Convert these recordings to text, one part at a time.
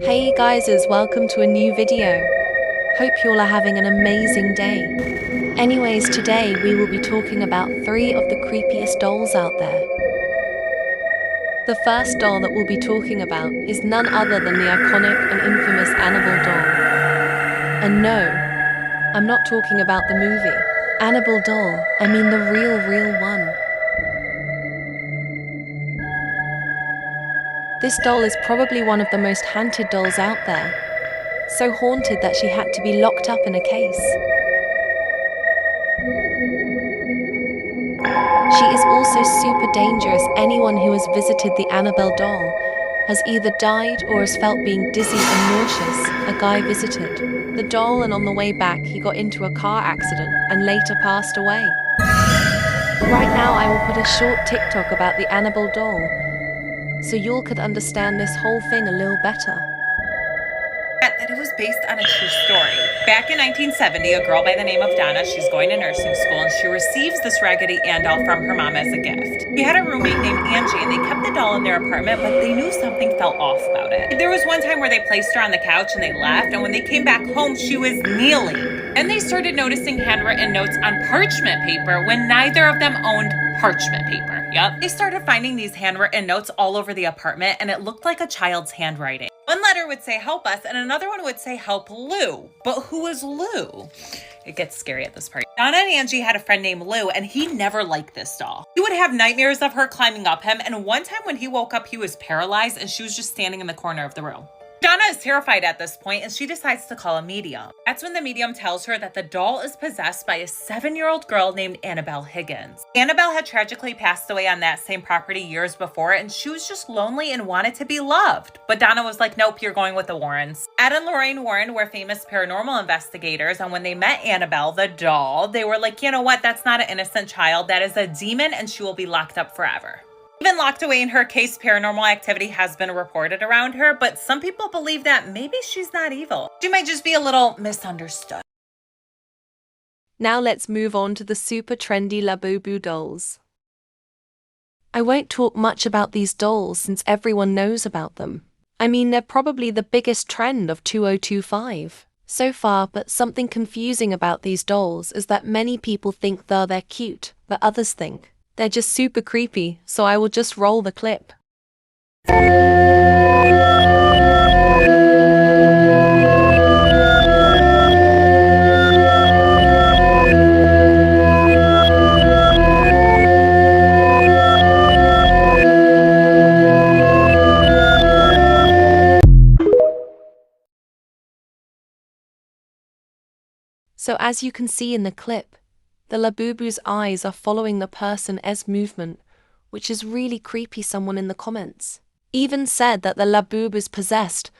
Hey guys, welcome to a new video. Hope you all are having an amazing day. Anyways, today we will be talking about 3 of the creepiest dolls out there. The first doll that we'll be talking about is none other than the iconic and infamous Annabelle doll. And no, I'm not talking about the movie Annabelle doll, I mean the real one. This doll is probably one of the most haunted dolls out there. So haunted that she had to be locked up in a case. She is also super dangerous. Anyone who has visited the Annabelle doll has either died or has felt being dizzy and nauseous. A guy visited the doll and on the way back he got into a car accident and later passed away. Right now I will put a short TikTok about the Annabelle doll so y'all could understand this whole thing a little better. That it was based on a true story. Back in 1970, a girl by the name of Donna, she's going to nursing school and she receives this Raggedy Ann doll from her mom as a gift. She had a roommate named Angie and they kept the doll in their apartment, but they knew something felt off about it. There was one time where they placed her on the couch and they left, and when they came back home, she was kneeling. And they started noticing handwritten notes on parchment paper when neither of them owned parchment paper. Yep. They started finding these handwritten notes all over the apartment and it looked like a child's handwriting. One letter would say help us and another one would say help Lou. But who is Lou? It gets scary at this part. Donna and Angie had a friend named Lou and he never liked this doll. He would have nightmares of her climbing up him, and one time when he woke up he was paralyzed and she was just standing in the corner of the room. Donna is terrified at this point and she decides to call a medium. That's when the medium tells her that the doll is possessed by a 7-year-old girl named Annabelle Higgins. Annabelle had tragically passed away on that same property years before and she was just lonely and wanted to be loved. But Donna was like, nope, you're going with the Warrens. Ed and Lorraine Warren were famous paranormal investigators, and when they met Annabelle, the doll, they were like, you know what, that's not an innocent child, that is a demon and she will be locked up forever. Even locked away in her case, paranormal activity has been reported around her, but some people believe that maybe she's not evil. She might just be a little misunderstood. Now let's move on to the super trendy Labubu dolls. I won't talk much about these dolls since everyone knows about them. I mean, they're probably the biggest trend of 2025 so far, but something confusing about these dolls is that many people think they're cute, but others think they're just super creepy, so I will just roll the clip. So as you can see in the clip, the Labubu's eyes are following the person's movement, which is really creepy. Someone in the comments even said that the Labubu is possessed,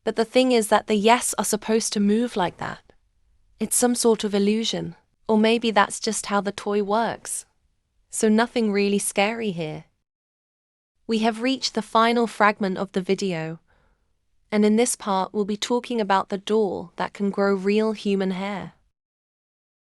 but the thing is that the yes are supposed to move like that. It's some sort of illusion, or maybe that's just how the toy works. So nothing really scary here. We have reached the final fragment of the video, and in this part we'll be talking about the doll that can grow real human hair.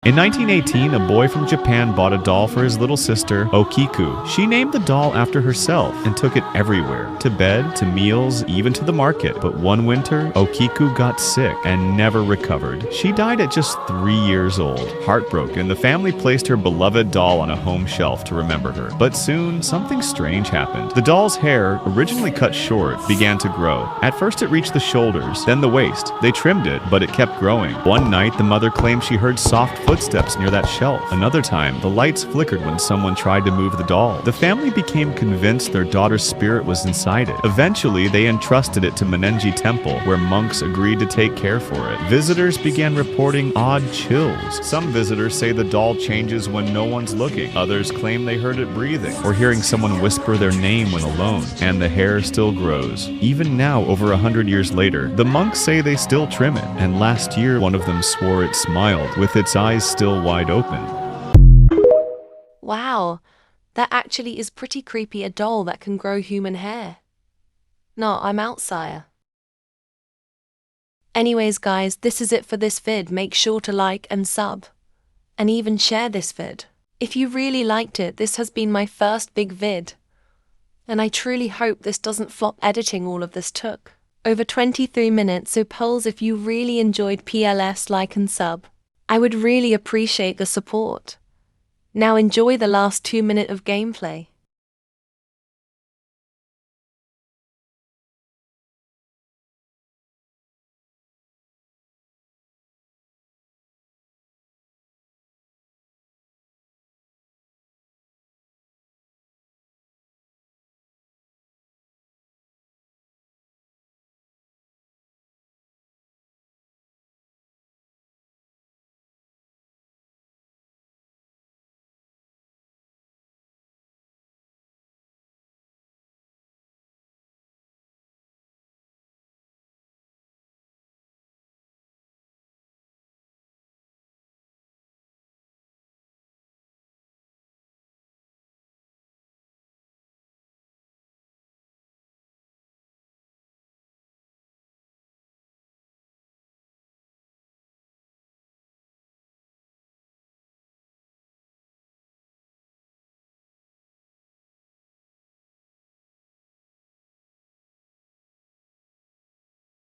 In 1918, a boy from Japan bought a doll for his little sister, Okiku. She named the doll after herself and took it everywhere, to bed, to meals, even to the market. But one winter, Okiku got sick and never recovered. She died at just 3 years old. Heartbroken, the family placed her beloved doll on a home shelf to remember her. But soon, something strange happened. The doll's hair, originally cut short, began to grow. At first it reached the shoulders, then the waist. They trimmed it, but it kept growing. One night, the mother claimed she heard soft footsteps near that shelf. Another time, the lights flickered when someone tried to move the doll. The family became convinced their daughter's spirit was inside it. Eventually, they entrusted it to Menenji Temple, where monks agreed to take care for it. Visitors began reporting odd chills. Some visitors say the doll changes when no one's looking. Others claim they heard it breathing, or hearing someone whisper their name when alone. And the hair still grows. Even now, over 100 years later, the monks say they still trim it. And last year, one of them swore it smiled, with its eyes still wide open. Wow, that actually is pretty creepy, a doll that can grow human hair. No, I'm out, sire. Anyways guys, this is it for this vid. Make sure to like and sub, and even share this vid. If you really liked it, this has been my first big vid, and I truly hope this doesn't flop. Editing all of this took Over 23 minutes, so polls if you really enjoyed PLS, like and sub. I would really appreciate the support. Now enjoy the last 2 minutes of gameplay.